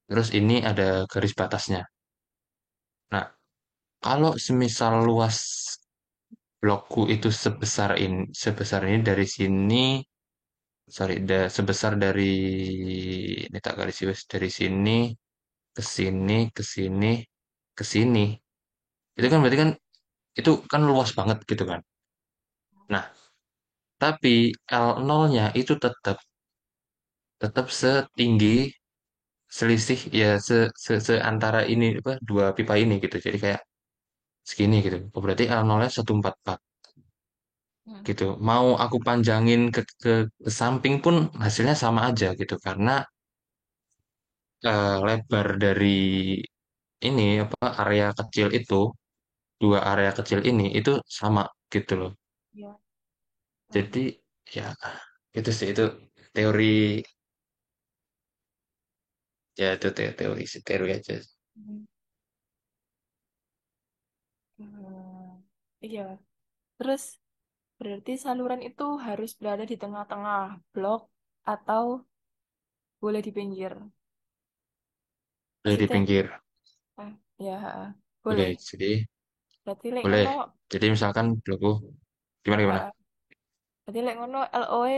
Terus ini ada garis batasnya. Nah, kalau semisal luas blokku itu sebesar ini dari sini, sorry, sebesar dari ini tak garis siwis dari sini ke sini ke sini ke sini. Itu kan Hmm. berarti kan itu kan luas banget gitu kan. Nah, tapi L0-nya itu tetap tetap setinggi selisih ya antara ini apa dua pipa ini gitu. Jadi kayak segini gitu. Oh, berarti L0-nya 144 Hmm. gitu. Mau aku panjangin ke samping pun hasilnya sama aja gitu karena lebar dari ini apa area kecil itu dua area kecil ini itu sama gitu loh. Ya. Jadi Hmm. ya itu sih itu teori ya itu teori sih teori aja. Hmm. Hmm. Iya. Terus berarti saluran itu harus berada di tengah-tengah blok atau boleh di pinggir. Boleh di Maksudnya, pinggir. ya, Boleh. boleh. Jadi Berarti lek boleh. ngono, Jadi misalkan blogku gimana gimana? ha, berarti lek ngono LOE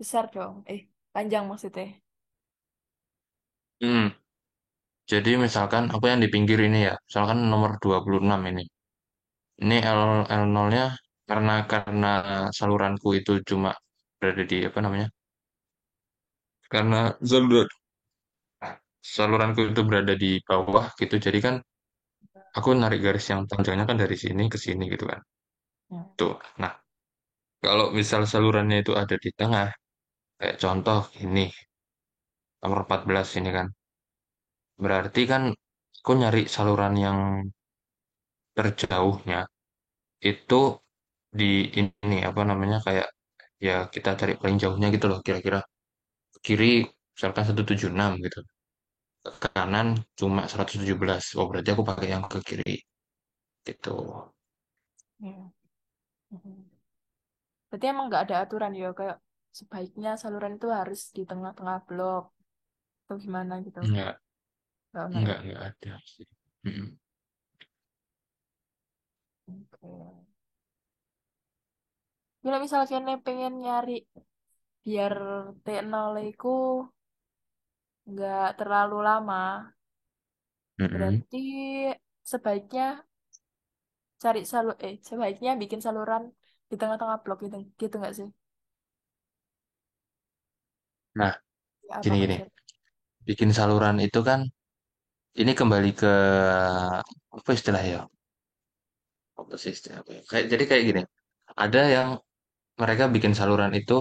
besar dong. Panjang maksudnya. Hmm. Jadi misalkan aku yang di pinggir ini ya, misalkan nomor 26 ini. Ini L0-nya karena saluranku itu cuma berada di apa namanya? Karena saluranku itu berada di bawah gitu. Jadi kan aku narik garis yang panjangnya kan dari sini ke sini gitu kan. Hmm. Tuh. Nah, kalau misal salurannya itu ada di tengah, kayak contoh ini, nomor 14 ini kan. Berarti kan aku nyari saluran yang terjauhnya itu di ini apa namanya kayak ya kita cari paling jauhnya gitu loh kira-kira kiri misalkan 176 gitu ke kanan cuma 117 oh berarti aku pakai yang ke kiri gitu. Ya. Hmm. Berarti emang nggak ada aturan ya kayak sebaiknya saluran itu harus di tengah-tengah blok atau gimana gitu. enggak Nggak ono ya. enggak ada sih. Mm-mm. Oke. Kalau misalnya pengen nyari biar T0 itu nggak terlalu lama, Mm-mm. berarti sebaiknya sebaiknya bikin saluran di tengah-tengah blok gitu, gitu nggak sih? Nah Ya, apa gini gini maksud? bikin saluran itu kan ini kembali ke apa istilah ya apa sih istilah apa ya? Kayak jadi kayak gini ada yang mereka bikin saluran itu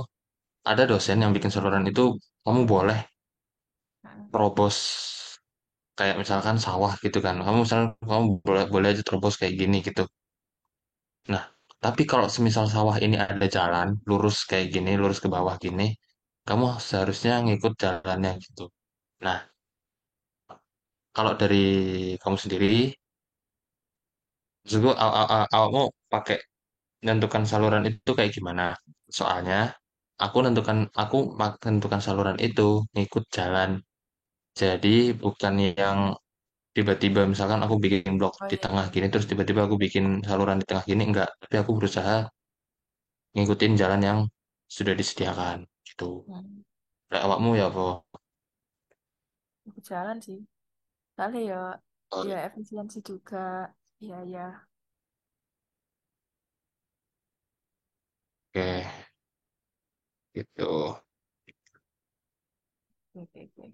ada dosen yang bikin saluran itu kamu boleh Hmm. terobos kayak misalkan sawah gitu kan kamu misalkan kamu boleh boleh aja terobos kayak gini gitu nah tapi kalau semisal sawah ini ada jalan lurus kayak gini lurus ke bawah gini kamu seharusnya ngikut jalannya gitu nah kalau dari kamu sendiri maksud gue awakmu pakai menentukan saluran itu kayak gimana soalnya aku menentukan saluran itu ngikut jalan jadi bukan yang tiba-tiba misalkan aku bikin blok Oh di iya, tengah iya. gini terus tiba-tiba aku bikin saluran di tengah gini enggak tapi aku berusaha ngikutin jalan yang sudah disediakan gitu Hmm. kayak awakmu ya apa Ikut jalan sih. Soalnya ya, oh, ya efisiensi juga. Iya, ya. oke gitu Oke, oke, oke.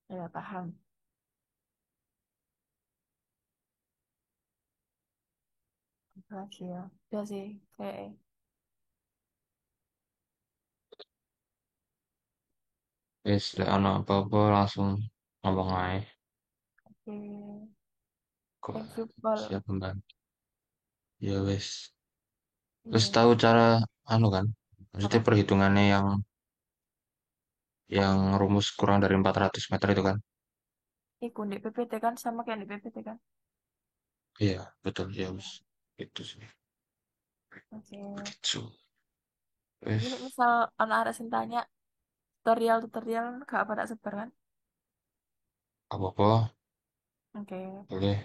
Ya, paham. Makasih ya. Udah sih, kayak wes lek ana apa-apa langsung ngomong aja oke. kok Thank you, Paul. siap membantu ya wes wes Iya. tahu cara anu kan maksudnya Apa? perhitungannya yang rumus kurang dari 400 meter itu kan Iku di PPT kan sama kayak di PPT kan? iya betul ya wes itu sih Oke. begitu Ini wes misal anak arek sing tanya tutorial-tutorial gak pada sebar kan? apa-apa Oke. Boleh.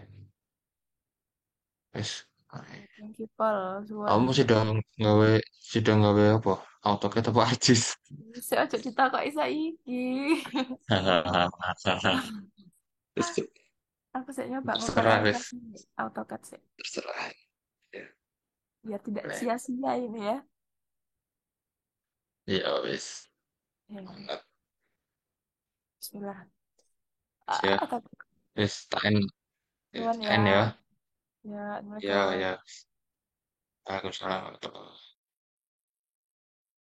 Wis. Thank you, Paul. Kamu Suwun. sudah nggawe apa? AutoCAD apa ArcGIS? Sik aja ditakoki saiki. Terus Aku sih nyoba terserah ngoperator wis. AutoCAD sih. Terserah. Ya, Biar tidak boleh. sia-sia ini ya. Iya wis. Ya, Mantap. bismillah. Ya, Tapi wis taken suwun ya. taken ya. Ya, Ya, Assalamualaikum. ya. Waalaikumsalam warahmatullahi wabarakatuh.